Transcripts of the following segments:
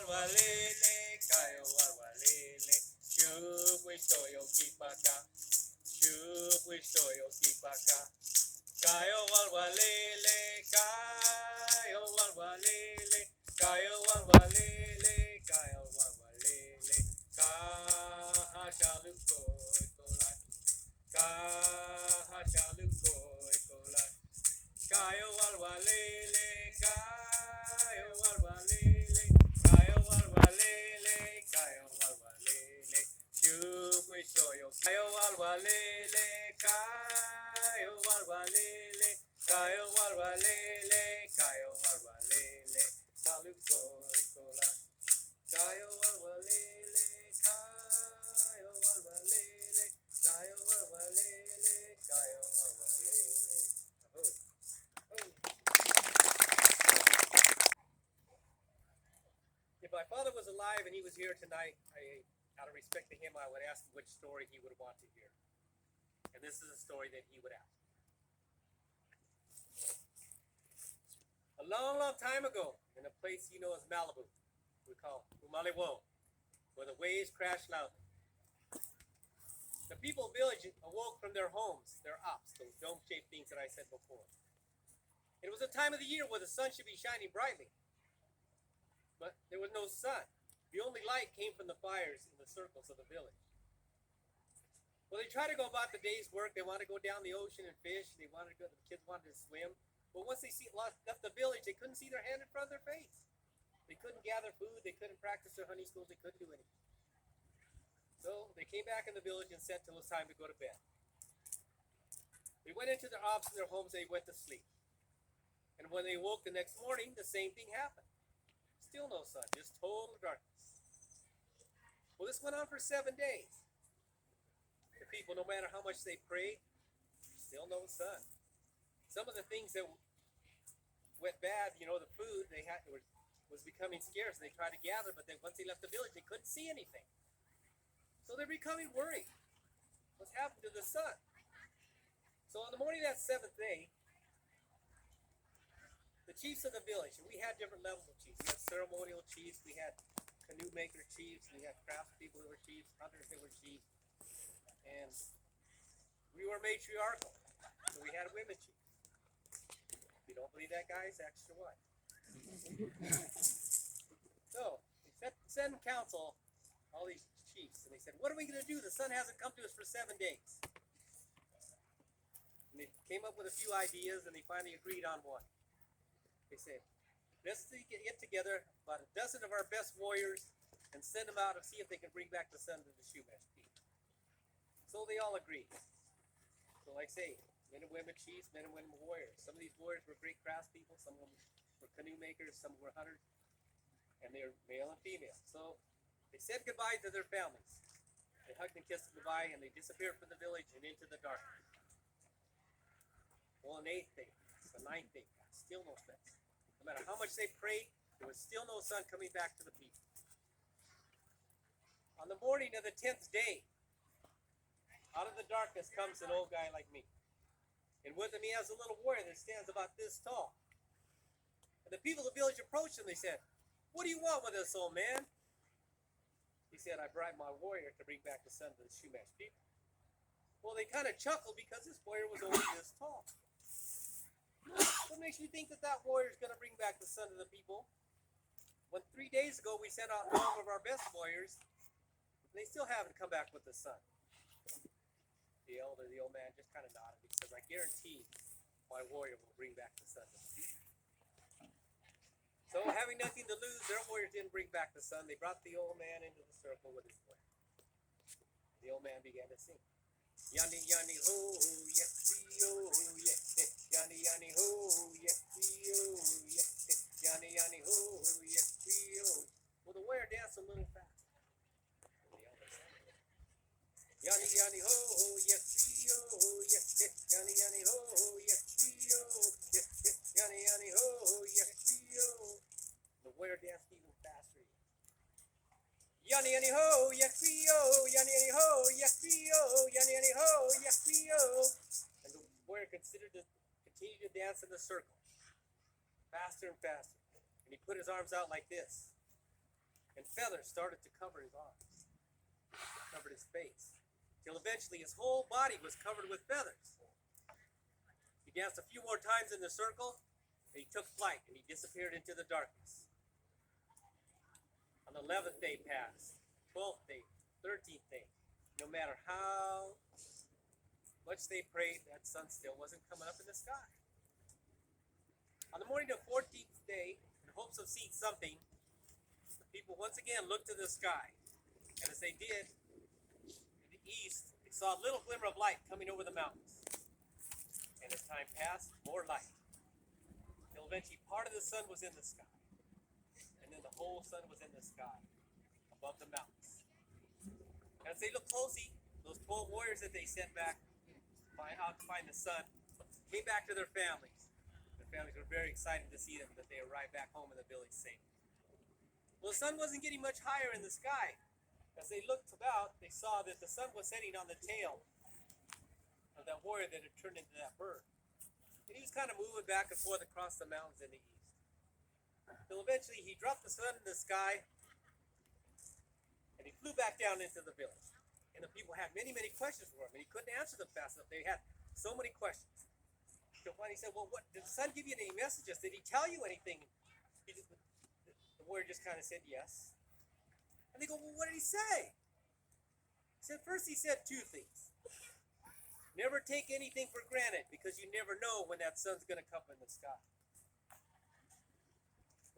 walwalele, kayo walwalele, shubwistoyo kipaka, shubwistoyo kipaka, kayo walwalele, kayo walwalele, kayo walwalele, kayo walwalele, kahashaluko ikolai, kahashaluko ikolai, kayo walwalele, kayo walwalele, kayo walwalele, kayo walwalele, shubwistoyo, kayo walwalele, kayo walwalele, kayo walwalele, kayo walwalele, saluko ikolai, kayo walwalele, kayo walwalele, kayo walwalele, kayo walwalele. Oh. If my father was alive and he was here tonight, out of respect to him, I would ask him which story he would want to hear. And this is a story that he would ask. A long, long time ago, in a place you know as Malibu, we call Umaliwo, where the waves crash loudly. The people of the village awoke from their homes, their ops, those dome-shaped things that I said before. It was a time of the year where the sun should be shining brightly, but there was no sun. The only light came from the fires in the circles of the village. Well, they tried to go about the day's work. They wanted to go down the ocean and fish. The kids wanted to swim. But once they left the village, they couldn't see their hand in front of their face. They couldn't gather food. They couldn't practice their honey schools. They couldn't do anything. So they came back in the village and said till it was time to go to bed. They went into their ops in their homes. They went to sleep. And when they woke the next morning, the same thing happened. Still no sun, just total darkness. Well, this went on for 7 days. The people, no matter how much they prayed, still no sun. Some of the things that went bad, the food they had was becoming scarce. They tried to gather, but once they left the village, they couldn't see anything. So they're becoming worried. What's happened to the sun? So on the morning of that 7th day, the chiefs of the village, and we had different levels of chiefs. We had ceremonial chiefs, we had canoe maker chiefs, we had craftspeople that were chiefs, hunters that were chiefs, and we were matriarchal, so we had women chiefs. If you don't believe that, guys, ask your wife. So they sent in council all these chiefs, and they said, what are we going to do? The sun hasn't come to us for 7 days. And they came up with a few ideas, and they finally agreed on one. They said, let's get together about a dozen of our best warriors and send them out and see if they can bring back the sun to the Chumash people. So they all agreed. So like I say, men and women chiefs, men and women warriors. Some of these warriors were great craftspeople, some of them were canoe makers, some were hunters, and they were male and female. So they said goodbye to their families. They hugged and kissed goodbye, and they disappeared from the village and into the darkness. Well, an 8th day, the 9th day, still no sun. No matter how much they prayed, there was still no sun coming back to the people. On the morning of the 10th day, out of the darkness comes an old guy like me. And with him he has a little warrior that stands about this tall. And the people of the village approached him. They said, what do you want with us, old man? He said, I brought my warrior to bring back the sun to the Chumash people. Well, they kind of chuckled because this warrior was only this tall. What makes you think that warrior is going to bring back the sun to the people? When 3 days ago we sent out 12 of our best warriors, and they still haven't come back with the sun. The old man, just kind of nodded. He says, I guarantee my warrior will bring back the sun to the people. So having nothing to lose, their warriors didn't bring back the sun. They brought the old man into the circle with his warrior. The old man began to sing. Yanni, yanni, ho, yes, yo, yes, yanni, yanni, ho, yes, yo, yes, yanni, yanni, ho, yes, yo. Well, the warrior danced a little fast. Yanni, yanni, ho, yes, yo, yes, yanni, yanni, ho, yes, yo, yes, yanni, yanni, ho, yes, yo. The warrior danced even faster. Yanni, yanni, ho, yes, yo, yanni, yanni, ho, yes, yo, yanni, yanni, ho, yes, yo. And the warrior considered to continue to dance in the circle, faster and faster. And he put his arms out like this. feathers started to cover his arms, covered his face, till eventually his whole body was covered with feathers. He danced a few more times in the circle, and he took flight, and he disappeared into the darkness. On the 11th day passed, 12th day, 13th day. No matter how much they prayed, that sun still wasn't coming up in the sky. On the morning of 14th day, in hopes of seeing something, the people once again looked to the sky. And as they did, in the east, they saw a little glimmer of light coming over the mountains. And as time passed, more light. Till eventually part of the sun was in the sky. And then the whole sun was in the sky, above the mountains. As they looked closely, those 12 warriors that they sent back out to find the sun came back to their families. Their families were very excited to see them, that they arrived back home in the village safe. Well, the sun wasn't getting much higher in the sky. As they looked about, they saw that the sun was setting on the tail of that warrior that had turned into that bird. And he was kind of moving back and forth across the mountains in the east. Till eventually he dropped the sun in the sky, and he flew back down into the village. And the people had many, many questions for him, and he couldn't answer them fast enough. They had so many questions. So finally he said, well, what, did the sun give you any messages? Did he tell you anything? The warrior just kind of said yes. And they go, well, what did he say? He said, first he said two things. Never take anything for granted, because you never know when that sun's going to come in the sky.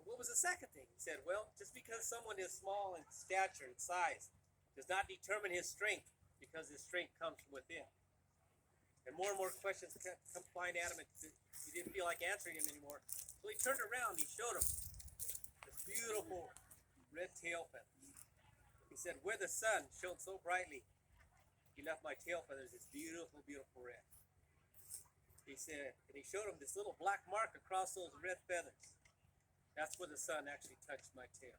But what was the second thing? He said, well, just because someone is small in stature and size does not determine his strength, because his strength comes from within. And more questions come flying at him, and he didn't feel like answering him anymore. So he turned around and he showed him this beautiful red tail feather. He said, where the sun shone so brightly, he left my tail feathers this beautiful, beautiful red. He said, and he showed him this little black mark across those red feathers. That's where the sun actually touched my tail.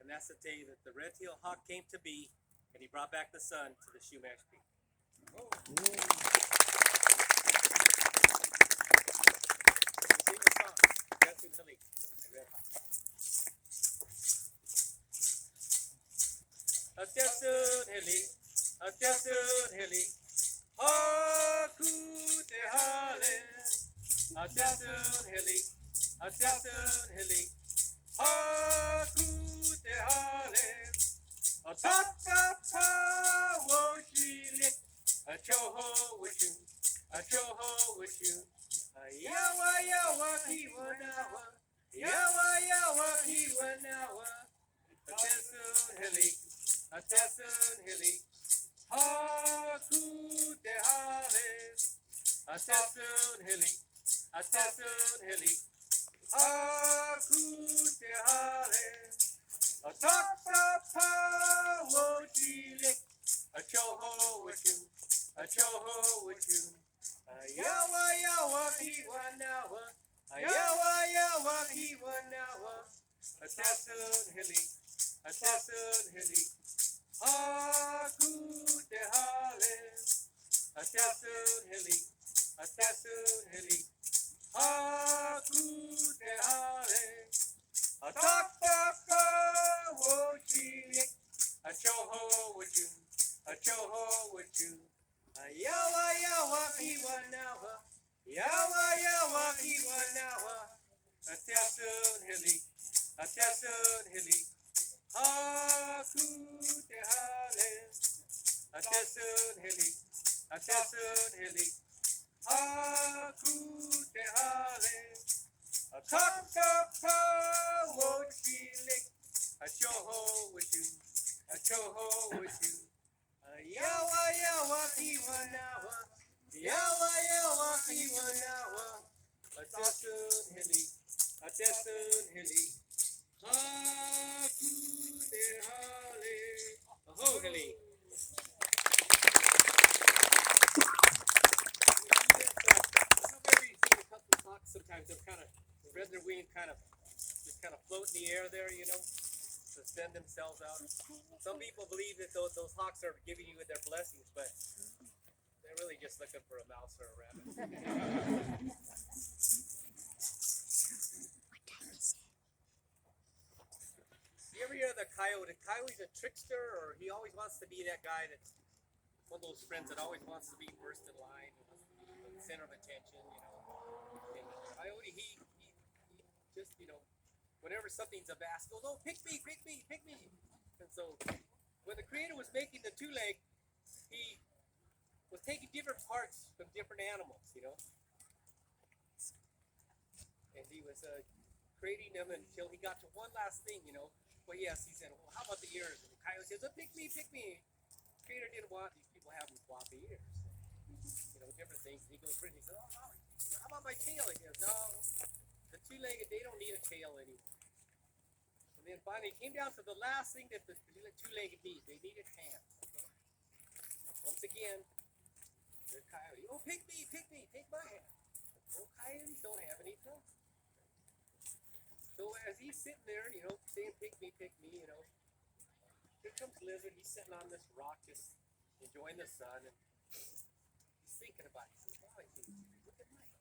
And that's the day that the red-tailed hawk came to be, and he brought back the sun to the Chumash people. Oh. Sing the song, Dancing Hilly, Red Hawk. A desert hilly, a desert hilly, haku te hale. A desert hilly, a desert hilly, haku te hale. A tatapa woshile, a choho with you, a choho with you. A yawa yawa kiwanawa, yawa yawa kiwanawa. A desert hilly, a desert hilly, haku te hale. A desert hilly, a desert hilly, haku te hale. A tatapa woshile, a choho with you, a choho with you. A yawa yawa kiwanawa, a yawa yawa kiwanawa. A desert hilly, a desert hilly, haku te hale. A desert hilly, a desert hilly, haku te hale. A tatapa woshile, a choho with you, a choho with you. A yawa yawa kiwanawa, yawa yawa kiwanawa. A desert hilly, a desert hilly, haku te hale. A desert hilly, a desert hilly, haku te hale. A tatapa woshile, a choho with you, a choho with you. A yawa yawa kiwanawa, yawa yawa kiwanawa. A desert hilly, a desert hilly, haku te hale. Aho hilly. Sometimes they'll kind of spread their wings, just kind of float in the air there, you know, to send themselves out. Some people believe that those hawks are giving you their blessings, but they're really just looking for a mouse or a rabbit. You ever hear the coyote. The coyote's a trickster, or he always wants to be that guy that's one of those friends that always wants to be first in line, wants to be the center of attention, you know. And coyote, he just, you know, whenever something's a bass, goes, oh, pick me, pick me, pick me. And so when the creator was making the two-leg, he was taking different parts from different animals, you know. And he was creating them until he got to one last thing, you know. Well, yes, he said, well, how about the ears? And the coyote says, oh, pick me, pick me. The creator didn't want these people having floppy ears. You know, different things. And he goes, he says, oh, how about my tail? He goes, no, the two-legged, they don't need a tail anymore. And then finally, it came down to the last thing that the two-legged need. They needed hands. Okay? Once again, the coyote, oh, pick me, take my hand. Well, coyotes don't have any tongue. So as he's sitting there, you know, saying, pick me, you know, here comes Lizard. He's sitting on this rock just enjoying the sun, and he's thinking about it. He says, wow, look at my hand.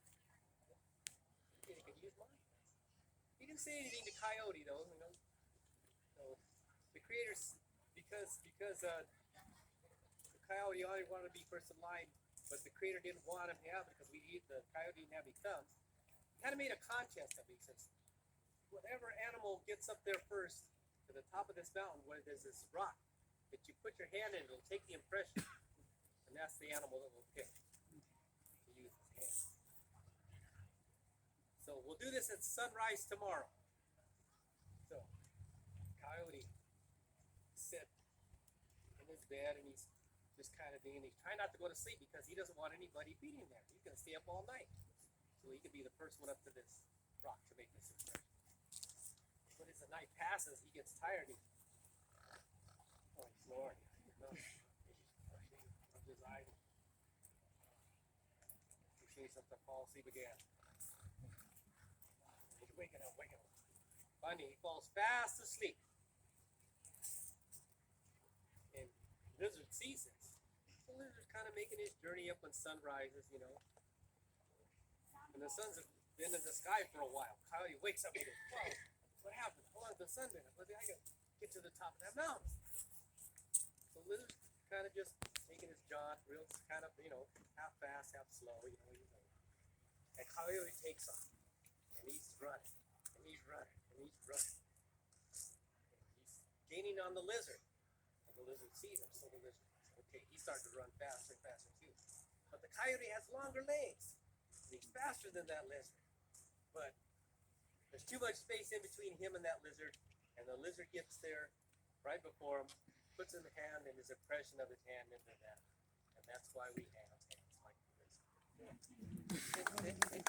He could use mine. He didn't say anything to Coyote, though, you know. So the creators, because the Coyote only wanted to be first in line, but the creator didn't want him to have it because the Coyote didn't have any thumbs. He kind of made a contest of it. He says, whatever animal gets up there first to the top of this mountain where there's this rock that you put your hand in, it'll take the impression, and that's the animal that will pick to use his hand. So we'll do this at sunrise tomorrow. So Coyote sits in his bed and he's just kind of thinking, he's trying not to go to sleep because he doesn't want anybody beating him there. He's going to stay up all night so he can be the first one up to this rock to make this impression. But as the night passes, he gets tired. He's snoring. His eyes. He sees something fall asleep again. He's waking up. Finally, he falls fast asleep. And Lizard sees this. So Lizard's kind of making his journey up when sun rises, you know. And the sun's been in the sky for a while. Coyote wakes up and goes, whoa. What happened? How long's the sun been? Well, I gotta get to the top of that mountain. So Lizard's kind of just taking his jaunt, real kind of, you know, half fast, half slow, you know. And Coyote takes off. And he's running. And he's gaining on the Lizard. And the Lizard sees him. So the Lizard, okay, he's starting to run faster and faster too. But the Coyote has longer legs. And he's faster than that Lizard. But there's too much space in between him and that Lizard, and the Lizard gets there right before him, puts in the hand and his impression of his hand into that. And that's why we have hands like this.